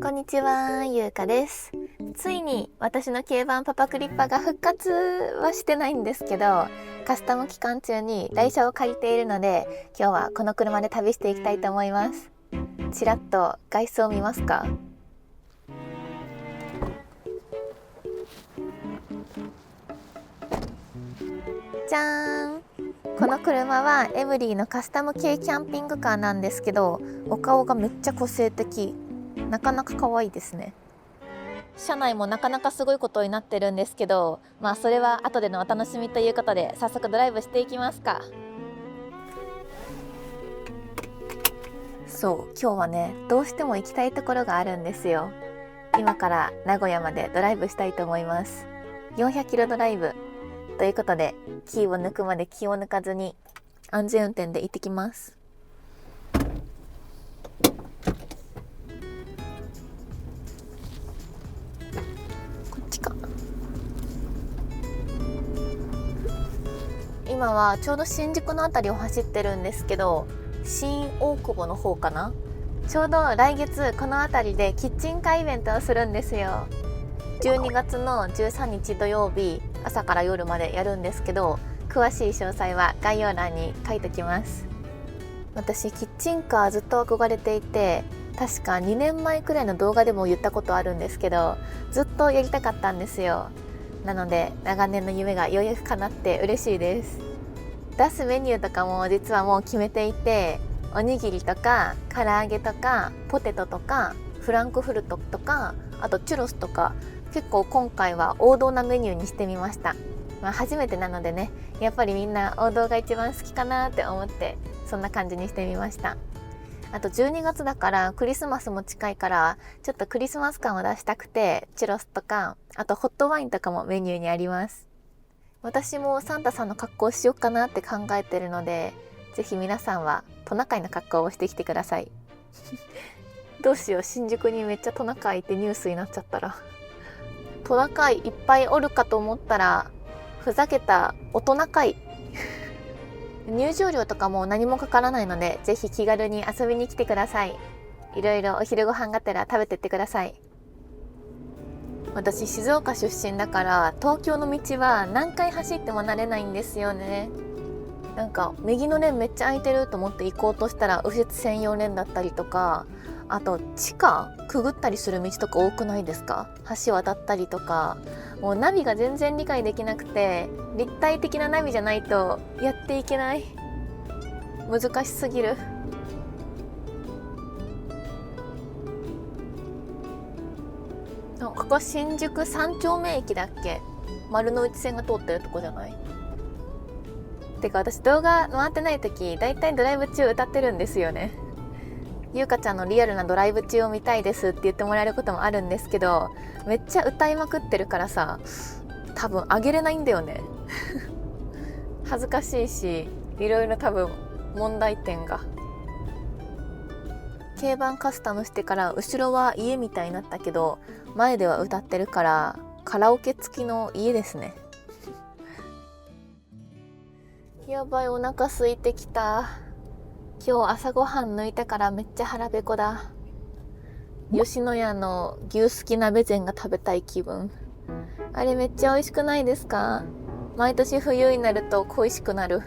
こんにちは、ゆうかです。ついに私の軽バンパパクリッパが復活はしてないんですけど、カスタム期間中に台車を借りているので、今日はこの車で旅していきたいと思います。ちらっと外装見ますか？じゃーん。この車はエムリーのカスタム軽キャンピングカーなんですけど、お顔がめっちゃ個性的、なかなか可愛いですね。車内もなかなかすごいことになってるんですけど、それは後でのお楽しみということで、早速ドライブしていきますか。そう、今日はね、どうしても行きたいところがあるんですよ。今から名古屋までドライブしたいと思います。400キロドライブということで、キーを抜くまで気を抜かずに安全運転で行ってきます。こっちか。今はちょうど新宿のあたりを走ってるんですけど、新大久保の方かな。ちょうど来月このあたりでキッチンカーイベントをするんですよ。12月の13日土曜日、朝から夜までやるんですけど、詳しい詳細は概要欄に書いておきます。私キッチンカーずっと憧れていて、確か2年前くらいの動画でも言ったことあるんですけど、ずっとやりたかったんですよ。なので長年の夢がようやく叶って嬉しいです。出すメニューとかも実はもう決めていて、おにぎりとか唐揚げとかポテトとかフランクフルトとか、あとチュロスとか、結構今回は王道なメニューにしてみました。初めてなのでね、やっぱりみんな王道が一番好きかなって思って、そんな感じにしてみました。あと12月だからクリスマスも近いから、ちょっとクリスマス感を出したくて、チュロスとか、あとホットワインとかもメニューにあります。私もサンタさんの格好をしようかなって考えてるので、ぜひ皆さんはトナカイの格好をしてきてください。どうしよう、新宿にめっちゃトナカイってニュースになっちゃったら。トナカイいっぱいおるかと思ったら、ふざけた大人会。入場料とかも何もかからないので、ぜひ気軽に遊びに来てください。いろいろお昼ご飯がてら食べてってください。私静岡出身だから、東京の道は何回走っても慣れないんですよね。なんか右のレーンめっちゃ空いてると思って行こうとしたら右折専用レーンだったりとか、あと地下くぐったりする道とか多くないですか？橋渡ったりとか、もうナビが全然理解できなくて、立体的なナビじゃないとやっていけない。難しすぎる。ここ新宿三丁目駅だっけ？丸の内線が通ってるとこじゃない？てか私動画回ってない時、だいたいドライブ中歌ってるんですよね。ゆうかちゃんのリアルなドライブ中を見たいですって言ってもらえることもあるんですけど、めっちゃ歌いまくってるからさ、多分あげれないんだよね。恥ずかしいし、いろいろ多分問題点が。軽バンカスタムしてから後ろは家みたいになったけど、前では歌ってるからカラオケ付きの家ですね。やばい、お腹空いてきた。今日朝ごはん抜いたからめっちゃ腹ペコだ。吉野家の牛すき鍋膳が食べたい気分。あれめっちゃ美味しくないですか？毎年冬になると恋しくなる。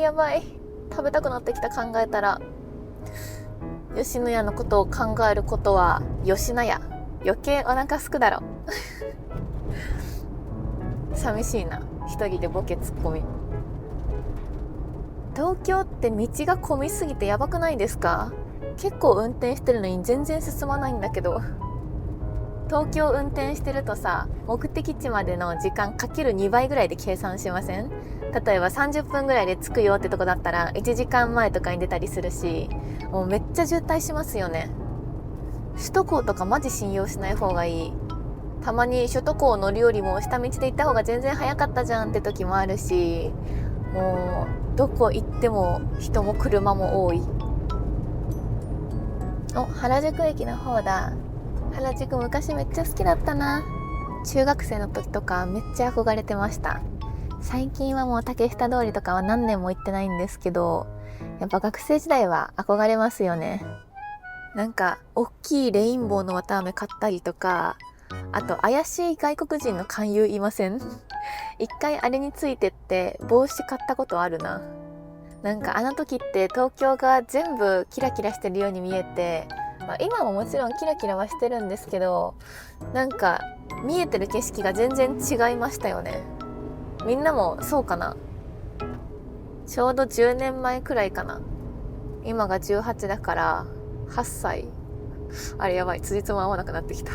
やばい、食べたくなってきた。考えたら吉野家のことを考えることは吉野家、余計お腹すくだろ。寂しいな、一人でボケツッコミ。東京って道が混みすぎてやばくないですか？結構運転してるのに全然進まないんだけど。東京運転してるとさ、目的地までの時間かける2倍ぐらいで計算しません？例えば30分ぐらいで着くよってとこだったら1時間前とかに出たりするし、もうめっちゃ渋滞しますよね。首都高とかマジ信用しない方がいい。たまに首都高乗るよりも下道で行った方が全然早かったじゃんって時もあるし、もうどこ行っても人も車も多い。原宿駅の方だ。原宿昔めっちゃ好きだったな。中学生の時とかめっちゃ憧れてました。最近はもう竹下通りとかは何年も行ってないんですけど、やっぱ学生時代は憧れますよね。なんか大きいレインボーの綿あめ買ったりとか、あと怪しい外国人の勧誘いません？一回あれについてって帽子買ったことあるな。なんかあの時って東京が全部キラキラしてるように見えて、今ももちろんキラキラはしてるんですけど、なんか見えてる景色が全然違いましたよね。みんなもそうかな。ちょうど10年前くらいかな。今が18だから8歳。あれやばい、辻褄合わなくなってきた。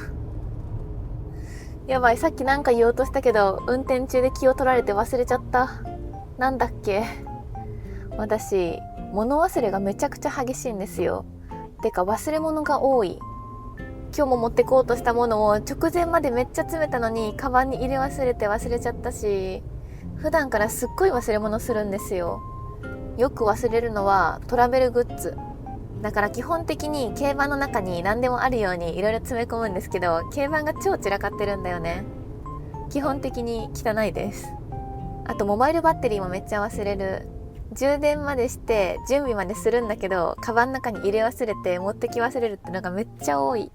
やばい、さっきなんか言おうとしたけど運転中で気を取られて忘れちゃった。なんだっけ。私物忘れがめちゃくちゃ激しいんですよ。てか忘れ物が多い。今日も持ってこうとしたものを直前までめっちゃ詰めたのにカバンに入れ忘れて忘れちゃったし、普段からすっごい忘れ物するんですよ。よく忘れるのはトラベルグッズだから、基本的に軽バンの中に何でもあるようにいろいろ詰め込むんですけど、軽バンが超散らかってるんだよね。基本的に汚いです。あとモバイルバッテリーもめっちゃ忘れる。充電までして準備までするんだけど、カバンの中に入れ忘れて持ってき忘れるってのがめっちゃ多い。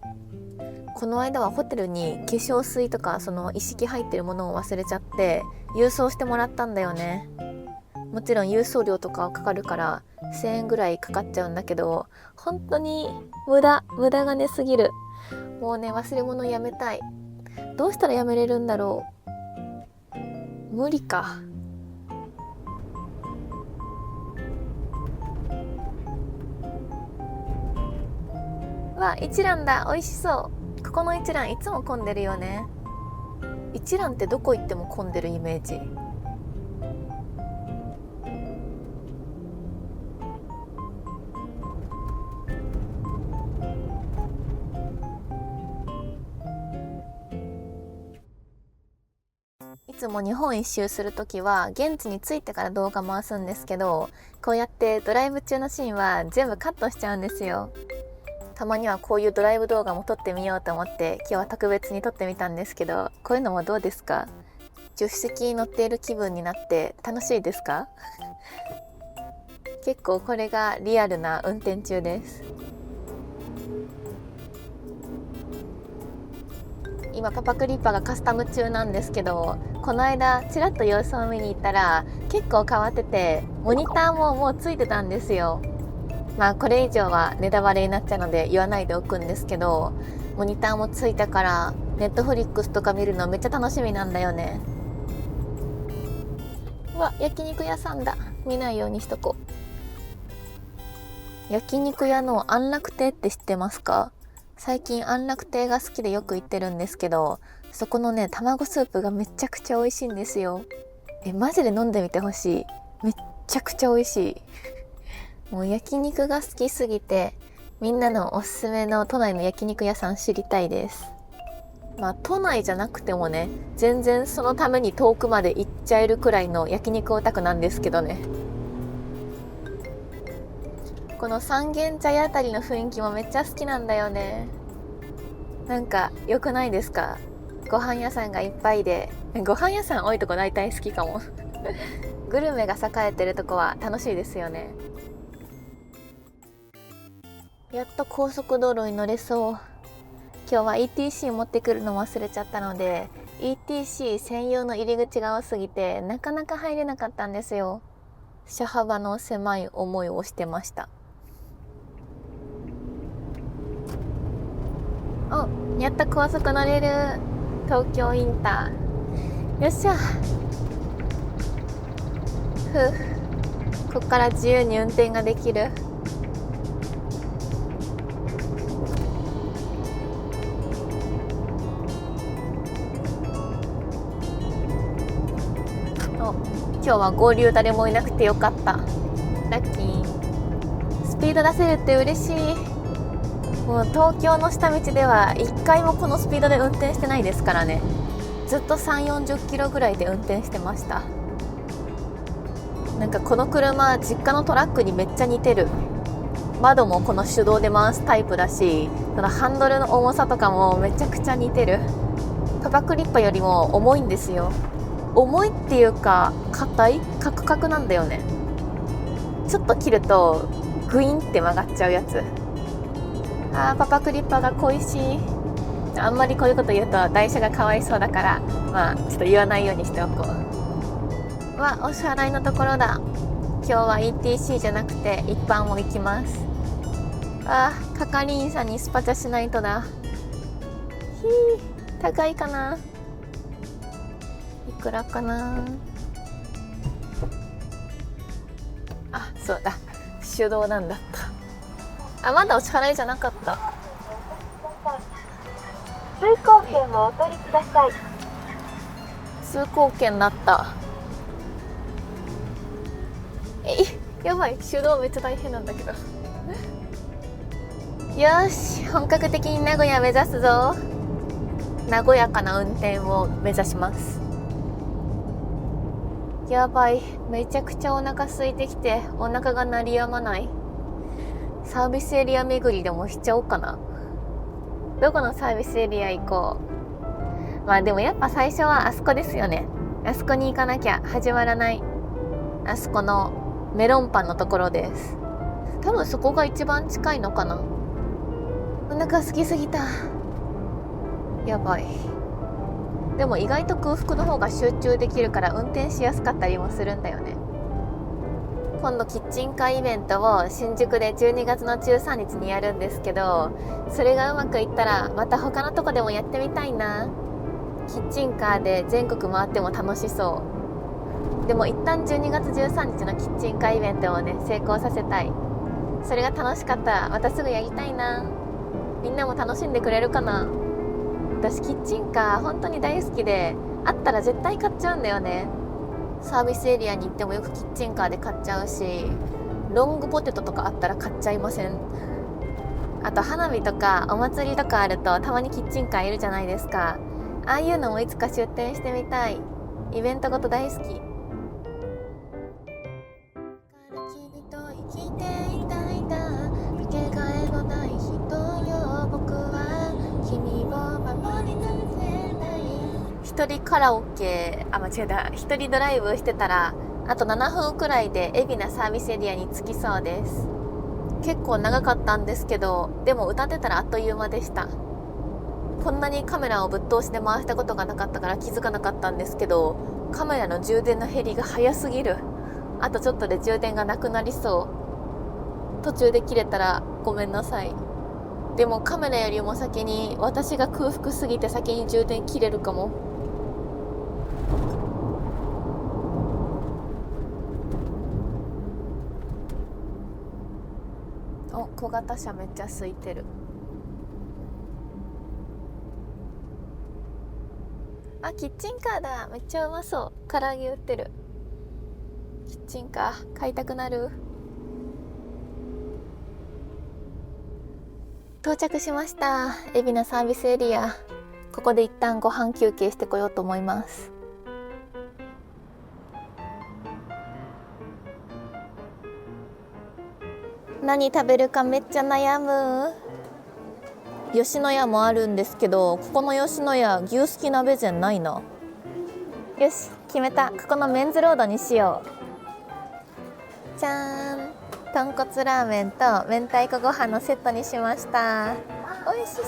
この間はホテルに化粧水とかその一式入ってるものを忘れちゃって郵送してもらったんだよね。もちろん郵送料とかはかかるから1000円ぐらいかかっちゃうんだけど、本当に無駄金すぎる。もうね、忘れ物やめたい。どうしたらやめれるんだろう。無理か。わ、一蘭だ、美味しそう。ここの一蘭いつも混んでるよね。一蘭ってどこ行っても混んでるイメージ。いつも日本一周するときは現地に着いてから動画回すんですけど、こうやってドライブ中のシーンは全部カットしちゃうんですよ。たまにはこういうドライブ動画も撮ってみようと思って今日は特別に撮ってみたんですけど、こういうのもどうですか？助手席に乗っている気分になって楽しいですか？結構これがリアルな運転中です。今パパクリッパがカスタム中なんですけど、この間ちらっと様子を見に行ったら結構変わってて、モニターももうついてたんですよ。これ以上はネタバレになっちゃうので言わないでおくんですけど、モニターもついたからネットフリックスとか見るのめっちゃ楽しみなんだよね。うわ、焼肉屋さんだ。見ないようにしとこう。焼肉屋の安楽亭って知ってますか？最近安楽亭が好きでよく行ってるんですけど、そこのね、卵スープがめちゃくちゃ美味しいんですよ。マジで飲んでみてほしい。めっちゃくちゃ美味しい。もう焼肉が好きすぎて、みんなのおすすめの都内の焼肉屋さん知りたいです。都内じゃなくてもね、全然そのために遠くまで行っちゃえるくらいの焼肉オタクなんですけどね。この三軒茶屋あたりの雰囲気もめっちゃ好きなんだよね。なんか良くないですか？ご飯屋さんがいっぱいで、ご飯屋さん多いとこ大体好きかも。グルメが栄えてるとこは楽しいですよね。やっと高速道路に乗れそう。今日は ETC 持ってくるの忘れちゃったので、 ETC 専用の入り口が多すぎてなかなか入れなかったんですよ。車幅の狭い思いをしてました。お、やっと高速乗れる。東京インター。よっしゃ。こっから自由に運転ができる。今日は合流誰もいなくてよかった。ラッキー。スピード出せるって嬉しい。もう東京の下道では一回もこのスピードで運転してないですからね。ずっと3、40キロぐらいで運転してました。なんかこの車、実家のトラックにめっちゃ似てる。窓もこの手動で回すタイプだし、そのハンドルの重さとかもめちゃくちゃ似てる。パパクリッパよりも重いんですよ。重いっていうか硬いカクカクなんだよね。ちょっと切るとグインって曲がっちゃうやつ。パパクリッパが恋しい。あんまりこういうこと言うと台車がかわいそうだから、まあちょっと言わないようにしておこう。お支払いのところだ。今日は ETC じゃなくて一般も行きます。係員さんにスパチャしないとだ。高いかな。いくらかな。そうだ、手動なんだった。まだお支払いじゃなかった。通行券をお取りください。通行券だった。やばい、手動めっちゃ大変なんだけど。よし、本格的に名古屋目指すぞ。和やかな運転を目指します。やばい、めちゃくちゃお腹空いてきてお腹が鳴りやまない。サービスエリア巡りでもしちゃおうかな。どこのサービスエリア行こう。でもやっぱ最初はあそこですよね。あそこに行かなきゃ始まらない。あそこのメロンパンのところです。多分そこが一番近いのかな。お腹空きすぎた。やばい。でも意外と空腹の方が集中できるから運転しやすかったりもするんだよね。今度キッチンカーイベントを新宿で12月の13日にやるんですけど、それがうまくいったらまた他のとこでもやってみたいな。キッチンカーで全国回っても楽しそう。でも一旦12月13日のキッチンカーイベントをね、成功させたい。それが楽しかったらまたすぐやりたいな。みんなも楽しんでくれるかな。私キッチンカー本当に大好きで、あったら絶対買っちゃうんだよね。サービスエリアに行ってもよくキッチンカーで買っちゃうし、ロングポテトとかあったら買っちゃいません？あと花火とかお祭りとかあるとたまにキッチンカーいるじゃないですか。ああいうのもいつか出店してみたい。イベントごと大好き。一人カラオケ、間違えた。一人ドライブしてたら、あと7分くらいで海老名サービスエリアに着きそうです。結構長かったんですけど、でも歌ってたらあっという間でした。こんなにカメラをぶっ通しで回したことがなかったから気づかなかったんですけど、カメラの充電の減りが早すぎる。あとちょっとで充電がなくなりそう。途中で切れたらごめんなさい。でもカメラよりも先に私が空腹すぎて先に充電切れるかも。小型車めっちゃ空いてる。キッチンカーだ。めっちゃうまそう。唐揚げ売ってる。キッチンカー買いたくなる。到着しました。海老名サービスエリア。ここで一旦ご飯休憩してこようと思います。何食べるかめっちゃ悩む。吉野家もあるんですけど、ここの吉野家牛すき鍋膳ないな。よし、決めた。ここのメンズロードにしよう。じゃーん、豚骨ラーメンと明太子ご飯のセットにしました。美味しそう。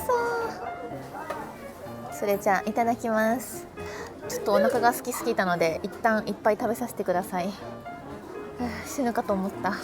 それじゃあいただきます。ちょっとお腹が空きすぎたので一旦いっぱい食べさせてください。死ぬかと思った。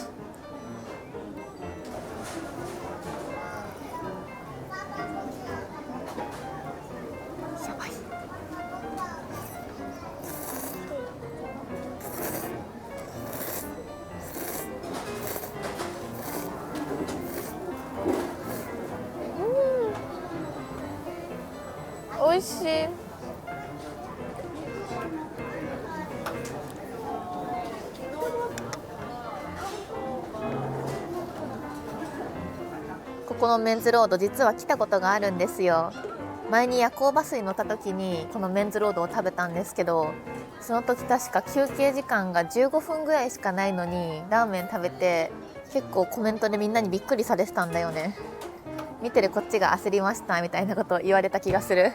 美味しい。ここのメンズロード実は来たことがあるんですよ。前に夜行バスに乗った時にこのメンズロードを食べたんですけど、その時確か休憩時間が15分ぐらいしかないのにラーメン食べて、結構コメントでみんなにびっくりされてたんだよね。見てるこっちが焦りましたみたいなことを言われた気がする。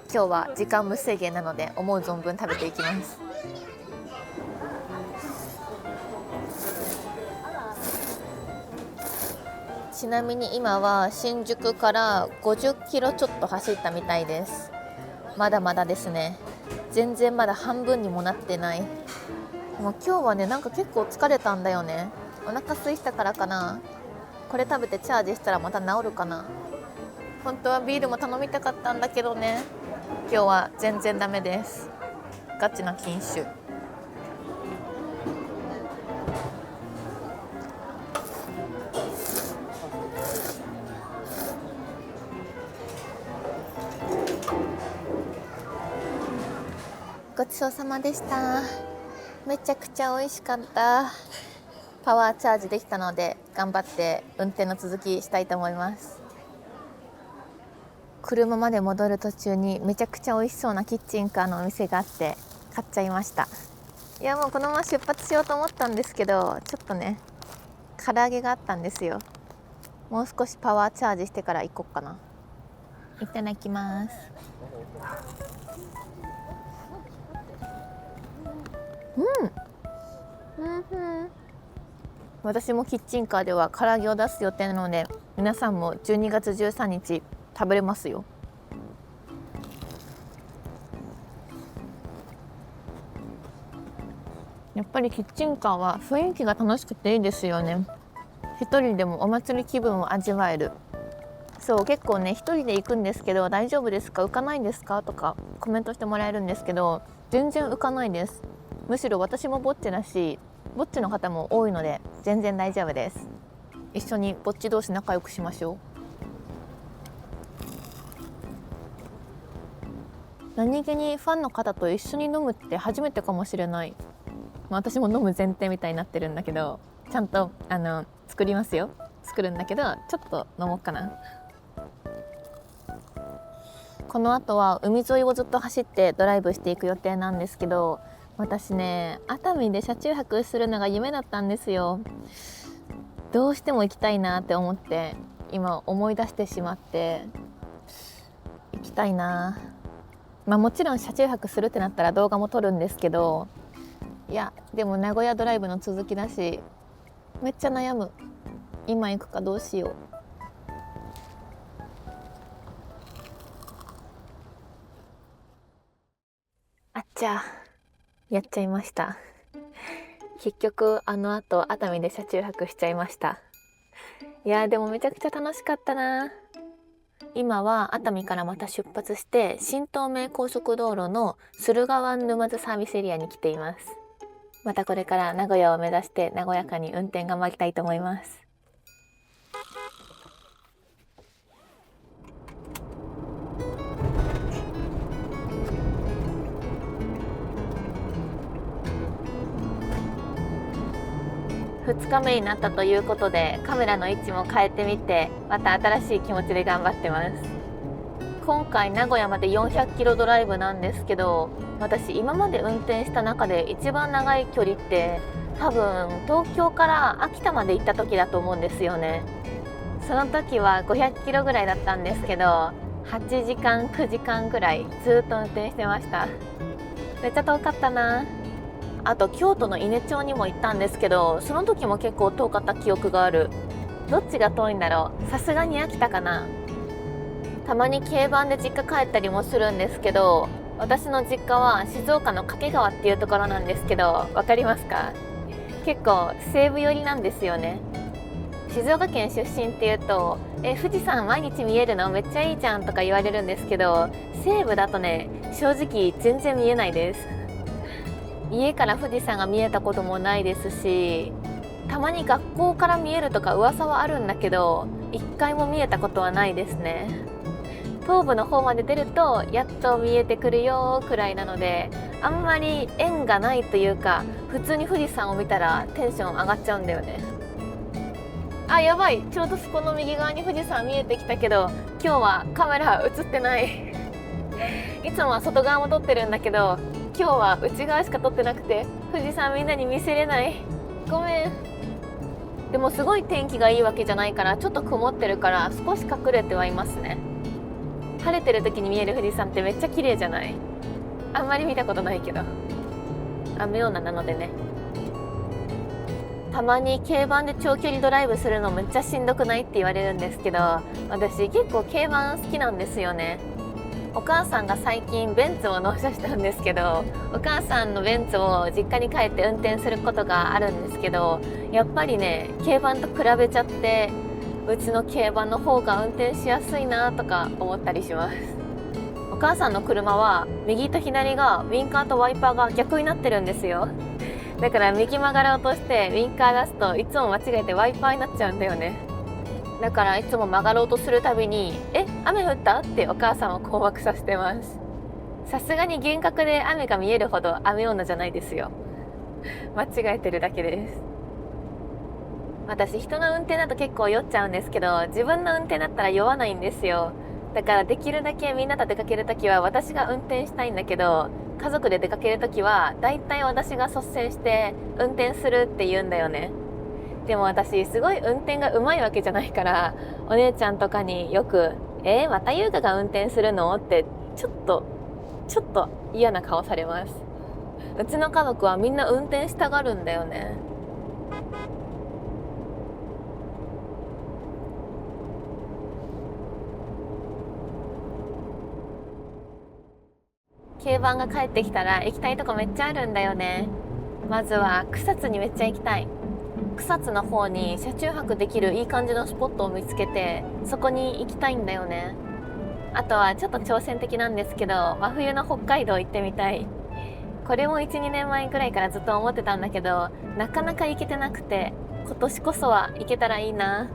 今日は時間無制限なので思う存分食べていきます。ちなみに今は新宿から50キロちょっと走ったみたいです。まだまだですね。全然まだ半分にもなってない。もう今日はね、なんか結構疲れたんだよね。お腹空いたからかな。これ食べてチャージしたらまた治るかな。本当はビールも頼みたかったんだけどね、今日は全然ダメです。ガチな禁酒。ごちそうさまでした。めちゃくちゃ美味しかった。パワーチャージできたので頑張って運転の続きしたいと思います。車まで戻る途中にめちゃくちゃ美味しそうなキッチンカーのお店があって買っちゃいました。いや、もうこのまま出発しようと思ったんですけど、ちょっとね唐揚げがあったんですよ。もう少しパワーチャージしてから行こうかな。いただきます。私もキッチンカーでは唐揚げを出す予定なので、皆さんも12月13日食べれますよ。やっぱりキッチンカーは雰囲気が楽しくていいですよね。一人でもお祭り気分を味わえる。そう、結構ね一人で行くんですけど、大丈夫ですか、浮かないんですかとかコメントしてもらえるんですけど、全然浮かないです。むしろ私もぼっちだし、ぼっちの方も多いので全然大丈夫です。一緒にぼっち同士仲良くしましょう。何気にファンの方と一緒に飲むって初めてかもしれない。私も飲む前提みたいになってるんだけど、ちゃんと作りますよ。作るんだけどちょっと飲もうかな。この後は海沿いをずっと走ってドライブしていく予定なんですけど、私ね熱海で車中泊するのが夢だったんですよ。どうしても行きたいなって思って今思い出してしまって、行きたいな。もちろん車中泊するってなったら動画も撮るんですけど、いやでも名古屋ドライブの続きだしめっちゃ悩む。今行くかどうしよう。あっちゃやっちゃいました。結局後熱海で車中泊しちゃいました。いやでもめちゃくちゃ楽しかったな。今は熱海からまた出発して新東名高速道路の駿河湾沼津サービスエリアに来ています。またこれから名古屋を目指して和やかに運転頑張りたいと思います。2日目になったということでカメラの位置も変えてみて、また新しい気持ちで頑張ってます。今回名古屋まで400キロドライブなんですけど、私今まで運転した中で一番長い距離って多分東京から秋田まで行った時だと思うんですよね。その時は500キロぐらいだったんですけど、8時間9時間ぐらいずっと運転してました。めっちゃ遠かったな。あと京都の伊根町にも行ったんですけど、その時も結構遠かった記憶がある。どっちが遠いんだろう。さすがに秋田かな。たまに軽バンで実家帰ったりもするんですけど、私の実家は静岡の掛川っていうところなんですけど、わかりますか？結構西部寄りなんですよね。静岡県出身っていうと富士山毎日見えるのめっちゃいいじゃんとか言われるんですけど、西部だとね正直全然見えないです。家から富士山が見えたこともないですし、たまに学校から見えるとか噂はあるんだけど一回も見えたことはないですね。東部の方まで出るとやっと見えてくるよくらいなので、あんまり縁がないというか、普通に富士山を見たらテンション上がっちゃうんだよね。あ、やばい、ちょうどそこの右側に富士山見えてきたけど、今日はカメラ映ってないいつもは外側も撮ってるんだけど、今日は内側しか撮ってなくて富士山みんなに見せれない。ごめん。でもすごい天気がいいわけじゃないから、ちょっと曇ってるから少し隠れてはいますね。晴れてる時に見える富士山ってめっちゃ綺麗じゃない？あんまり見たことないけど、雨女なのでね。たまに軽バンで長距離ドライブするのめっちゃしんどくないって言われるんですけど、私結構軽バン好きなんですよね。お母さんが最近ベンツを納車したんですけど、お母さんのベンツを実家に帰って運転することがあるんですけど、やっぱりね軽バンと比べちゃってうちの軽バンの方が運転しやすいなとか思ったりします。お母さんの車は右と左がウインカーとワイパーが逆になってるんですよ。だから右曲がろうとしてウインカー出すといつも間違えてワイパーになっちゃうんだよね。だからいつも曲がろうとするたびに雨降ったってお母さんを困惑させてます。さすがに幻覚で雨が見えるほど雨女じゃないですよ。間違えてるだけです。私人の運転だと結構酔っちゃうんですけど、自分の運転だったら酔わないんですよ。だからできるだけみんなと出かけるときは私が運転したいんだけど、家族で出かけるときはだいたい私が率先して運転するって言うんだよね。でも私すごい運転が上手いわけじゃないから、お姉ちゃんとかによくまた優香が運転するのってちょっと嫌な顔されます。うちの家族はみんな運転したがるんだよね。軽バンが帰ってきたら行きたいとこめっちゃあるんだよね。まずは草津にめっちゃ行きたい。草津の方に車中泊できるいい感じのスポットを見つけて、そこに行きたいんだよね。あとはちょっと挑戦的なんですけど、真冬の北海道行ってみたい。これも 1,2 年前くらいからずっと思ってたんだけど、なかなか行けてなくて、今年こそは行けたらいいな。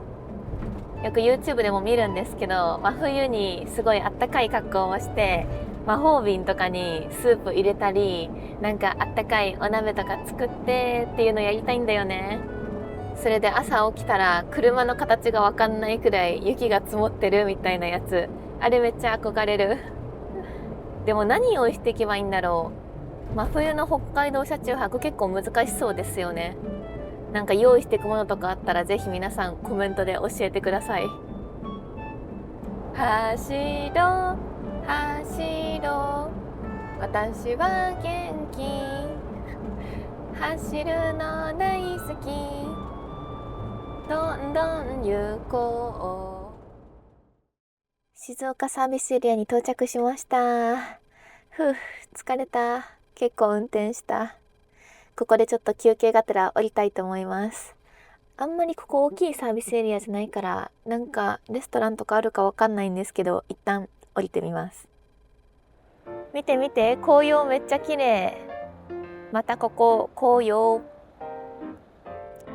よく YouTube でも見るんですけど、真冬にすごいあったかい格好をして魔法瓶とかにスープ入れたり、なんかあったかいお鍋とか作ってっていうのやりたいんだよね。それで朝起きたら車の形が分かんないくらい雪が積もってるみたいなやつ、あれめっちゃ憧れる。でも何をしていけばいいんだろう。真冬の北海道車中泊結構難しそうですよね。なんか用意していくものとかあったらぜひ皆さんコメントで教えてください。走ろう走ろう、私は元気、走るの大好き、どんどん行こう。静岡サービスエリアに到着しました。疲れた。結構運転した。ここでちょっと休憩がてら降りたいと思います。あんまりここ大きいサービスエリアじゃないから、なんかレストランとかあるかわかんないんですけど、一旦降りてみます。見て見て、紅葉めっちゃ綺麗。またここ紅葉。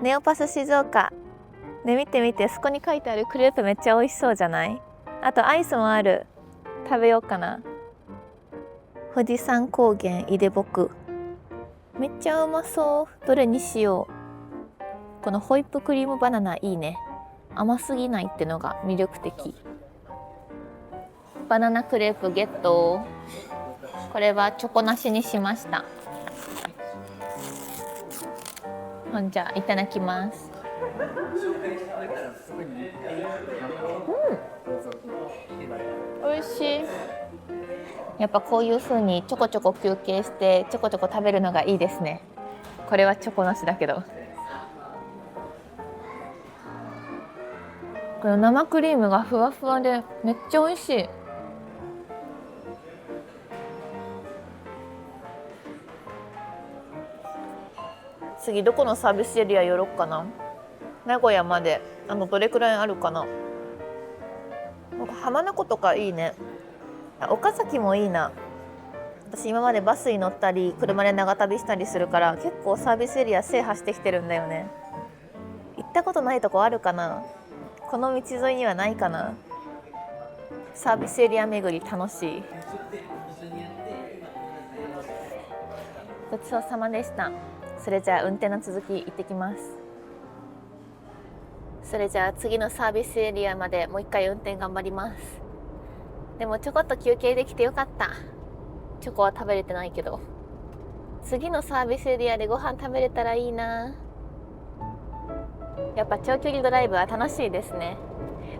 ネオパス静岡。ね、見て見て、そこに書いてあるクレープめっちゃ美味しそうじゃない？あとアイスもある。食べようかな。富士山高原いでぼく。めっちゃうまそう。どれにしよう。このホイップクリームバナナいいね。甘すぎないってのが魅力的。バナナクレープゲット。これはチョコなしにしました。ほんじゃいただきます。美味しい。やっぱこういう風にちょこちょこ休憩してちょこちょこ食べるのがいいですね。これはチョコなしだけど、この生クリームがふわふわでめっちゃ美味しい。次どこのサービスエリア寄ろっかな。名古屋までどれくらいあるかな。浜名湖とかいいね。岡崎もいいな。私今までバスに乗ったり車で長旅したりするから結構サービスエリア制覇してきてるんだよね。行ったことないとこあるかな。この道沿いにはないかな。サービスエリア巡り楽しい。ごちそうさまでした。それじゃあ運転の続き行ってきます。それじゃあ次のサービスエリアまでもう一回運転頑張ります。でもちょこっと休憩できてよかった。チョコは食べれてないけど、次のサービスエリアでご飯食べれたらいいな。やっぱ長距離ドライブは楽しいですね。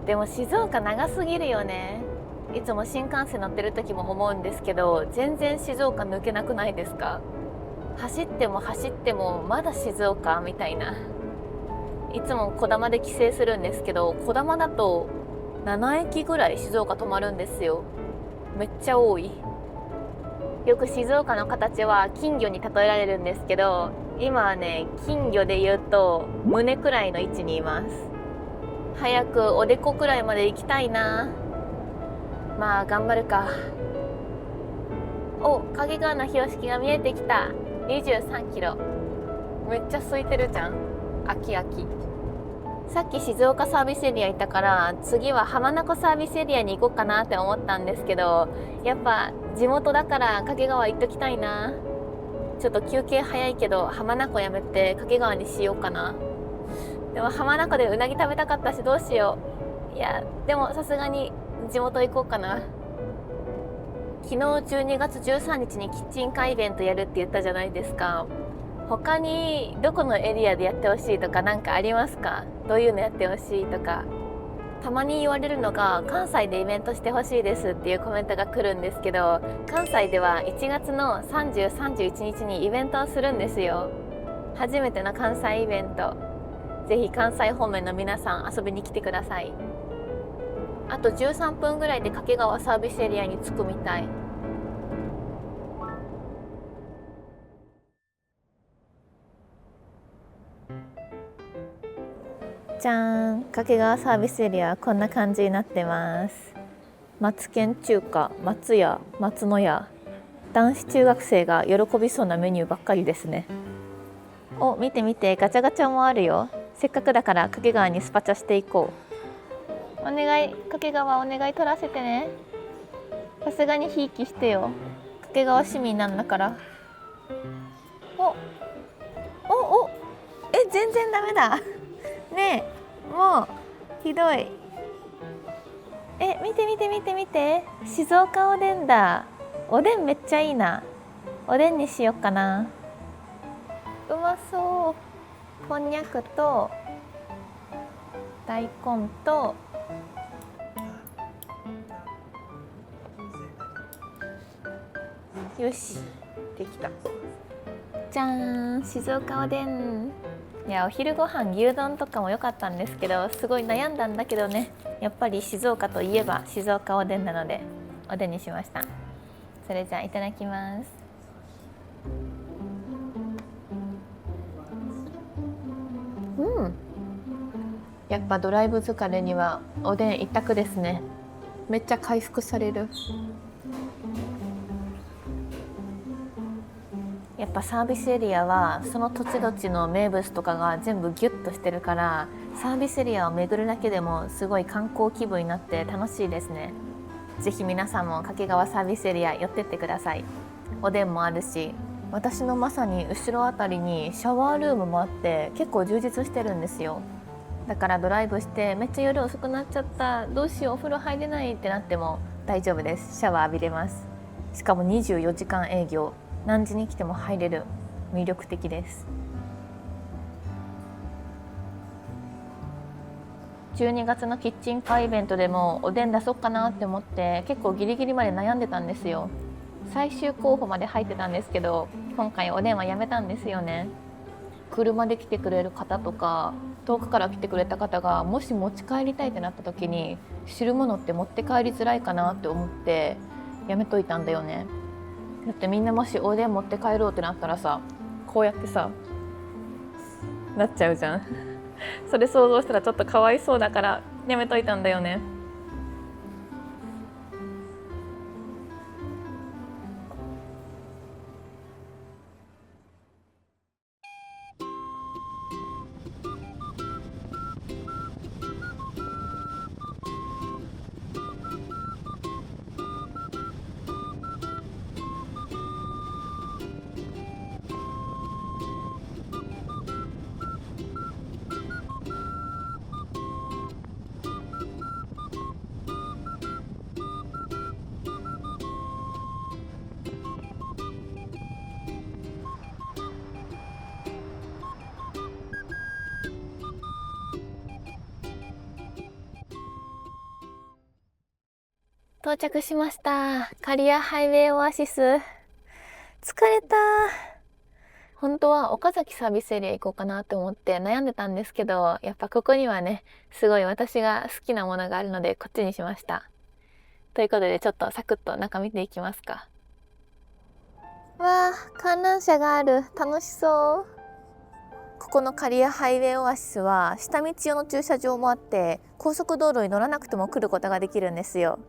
でも静岡長すぎるよね。いつも新幹線乗ってる時も思うんですけど、全然静岡抜けなくないですか？走っても走ってもまだ静岡みたいな。いつもこだまで帰省するんですけど、こだまだと7駅ぐらい静岡止まるんですよ。めっちゃ多い。よく静岡の形は金魚に例えられるんですけど、今はね、金魚で言うと胸くらいの位置にいます。早くおでこくらいまで行きたいな。まあ頑張るか。お、掛川の標識が見えてきた。23キロ。めっちゃ空いてるじゃん。秋秋。さっき静岡サービスエリア行ったから、次は浜名湖サービスエリアに行こうかなって思ったんですけど、やっぱ地元だから掛川行っときたいな。ちょっと休憩早いけど浜名湖やめて掛川にしようかな。でも浜名湖でうなぎ食べたかったし、どうしよう。いやでもさすがに地元行こうかな。昨日12月13日にキッチンカーイベントやるって言ったじゃないですか。他にどこのエリアでやってほしいとか何かありますか？どういうのやってほしいとか。たまに言われるのが、関西でイベントしてほしいですっていうコメントが来るんですけど、関西では1月の30、31日にイベントをするんですよ。初めての関西イベント。ぜひ関西方面の皆さん遊びに来てください。あと13分ぐらいで掛川サービスエリアに着くみたい。じゃーん、掛川サービスエリアはこんな感じになってます。松健中華、松屋、松の屋、男子中学生が喜びそうなメニューばっかりですね。お、見て見て、ガチャガチャもあるよ。せっかくだから掛川にスパチャしていこう。お願い、掛川お願い取らせてね。さすがにひいきしてよ。掛川市民なんだから。お全然ダメだ。ねえ、もうひどい。見て見て見て見て、静岡おでんだ。おでんめっちゃいいな。おでんにしよっかな。うまそう。こんにゃくと大根とよし、できた。じゃーん、静岡おでん。いや、お昼ご飯牛丼とかも良かったんですけど、すごい悩んだんだけどね、やっぱり静岡といえば静岡おでんなのでおでんにしました。それじゃあいただきます。やっぱドライブ疲れにはおでん一択ですね。めっちゃ回復される。やっぱサービスエリアはその土地土地の名物とかが全部ギュッとしてるから、サービスエリアを巡るだけでもすごい観光気分になって楽しいですね。ぜひ皆さんも掛川サービスエリア寄ってってください。おでんもあるし、私のまさに後ろあたりにシャワールームもあって結構充実してるんですよ。だからドライブしてめっちゃ夜遅くなっちゃった、どうしようお風呂入れないってなっても大丈夫です。シャワー浴びれます。しかも24時間営業、何時に来ても入れる。魅力的です。12月のキッチンカーイベントでもおでん出そうかなって思って結構ギリギリまで悩んでたんですよ。最終候補まで入ってたんですけど、今回おでんはやめたんですよね。車で来てくれる方とか遠くから来てくれた方がもし持ち帰りたいってなった時に、汁物って持って帰りづらいかなって思ってやめといたんだよね。だってみんなもしおでん持って帰ろうってなったらさ、こうやってさなっちゃうじゃん。それ想像したらちょっとかわいそうだからやめといたんだよね。到着しました。刈谷ハイウェイオアシス。疲れた。本当は岡崎サービスエリア行こうかなって思って悩んでたんですけど、やっぱここにはね、すごい私が好きなものがあるのでこっちにしました。ということでちょっとサクッと中見ていきますか。わあ、観覧車がある。楽しそう。ここの刈谷ハイウェイオアシスは下道用の駐車場もあって、高速道路に乗らなくても来ることができるんですよ。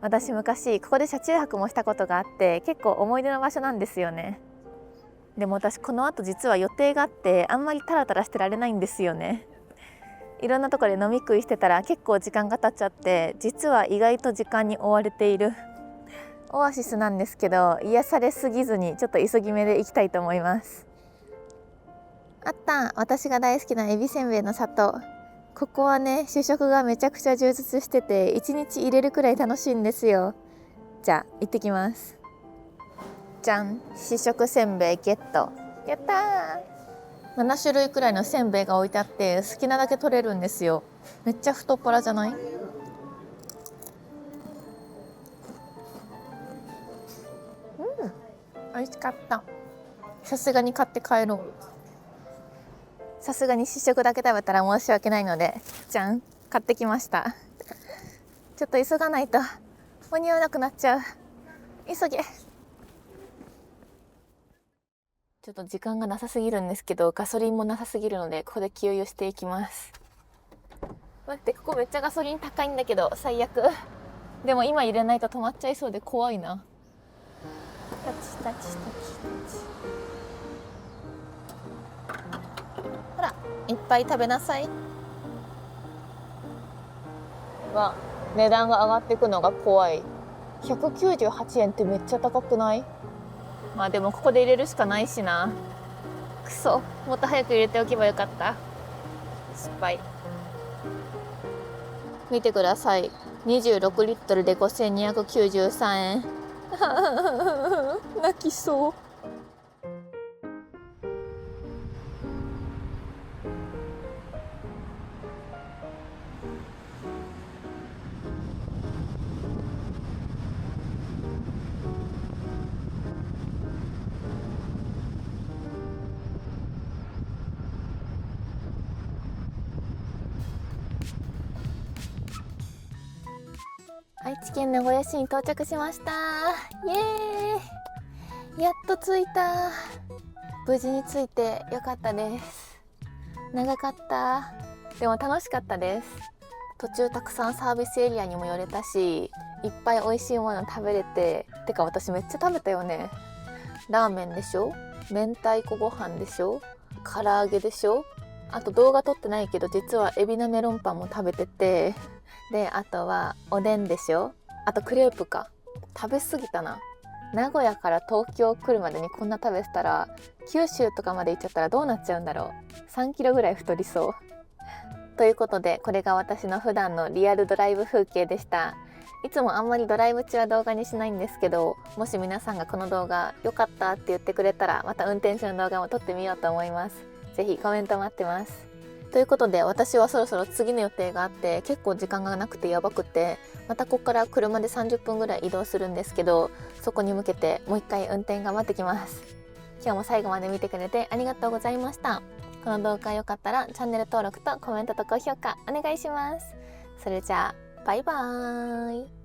私昔ここで車中泊もしたことがあって、結構思い出の場所なんですよね。でも私この後実は予定があって、あんまりタラタラしてられないんですよね。いろんなところで飲み食いしてたら結構時間が経っちゃって、実は意外と時間に追われているオアシスなんですけど、癒されすぎずにちょっと急ぎ目で行きたいと思います。あった、私が大好きなエビせんべいの里。ここはね、主食がめちゃくちゃ充実してて、1日入れるくらい楽しいんですよ。じゃあ行ってきます。じゃん、試食せんべいゲット。やったー。7種類くらいのせんべいが置いてあって、好きなだけ取れるんですよ。めっちゃ太っ腹じゃない？美味しかった。さすがに買って帰ろう。さすがに試食だけ食べたら申し訳ないので、じゃん、買ってきました。ちょっと急がないと間に合わなくなっちゃう。急げ。ちょっと時間がなさすぎるんですけど、ガソリンもなさすぎるので、ここで給油していきます。待って、ここめっちゃガソリン高いんだけど、最悪。でも今入れないと止まっちゃいそうで怖いな。タチタチタチタチ。ほら、いっぱい食べなさい。わ、値段が上がっていくのが怖い。198円ってめっちゃ高くない？まあでもここで入れるしかないしな。くそ、もっと早く入れておけばよかった。失敗。見てください。26リットルで5293円。泣きそう。愛知県名古屋市に到着しました。イエーイ、やっと着いた。無事に着いてよかったです。長かった。でも楽しかったです。途中たくさんサービスエリアにも寄れたし、いっぱい美味しいもの食べれて、てか私めっちゃ食べたよね。ラーメンでしょ、明太子ご飯でしょ、唐揚げでしょ、あと動画撮ってないけど実はエビナメロンパンも食べてて、であとはおでんでしょ、あとクレープか。食べ過ぎたな。名古屋から東京来るまでにこんな食べてたら、九州とかまで行っちゃったらどうなっちゃうんだろう。3キロぐらい太りそう。ということで、これが私の普段のリアルドライブ風景でした。いつもあんまりドライブ中は動画にしないんですけど、もし皆さんがこの動画良かったって言ってくれたら、また運転手の動画も撮ってみようと思います。ぜひコメント待ってます。ということで、私はそろそろ次の予定があって、結構時間がなくてやばくて、またここから車で30分ぐらい移動するんですけど、そこに向けてもう一回運転頑張ってきます。今日も最後まで見てくれてありがとうございました。この動画が良かったらチャンネル登録とコメントと高評価お願いします。それじゃあバイバーイ。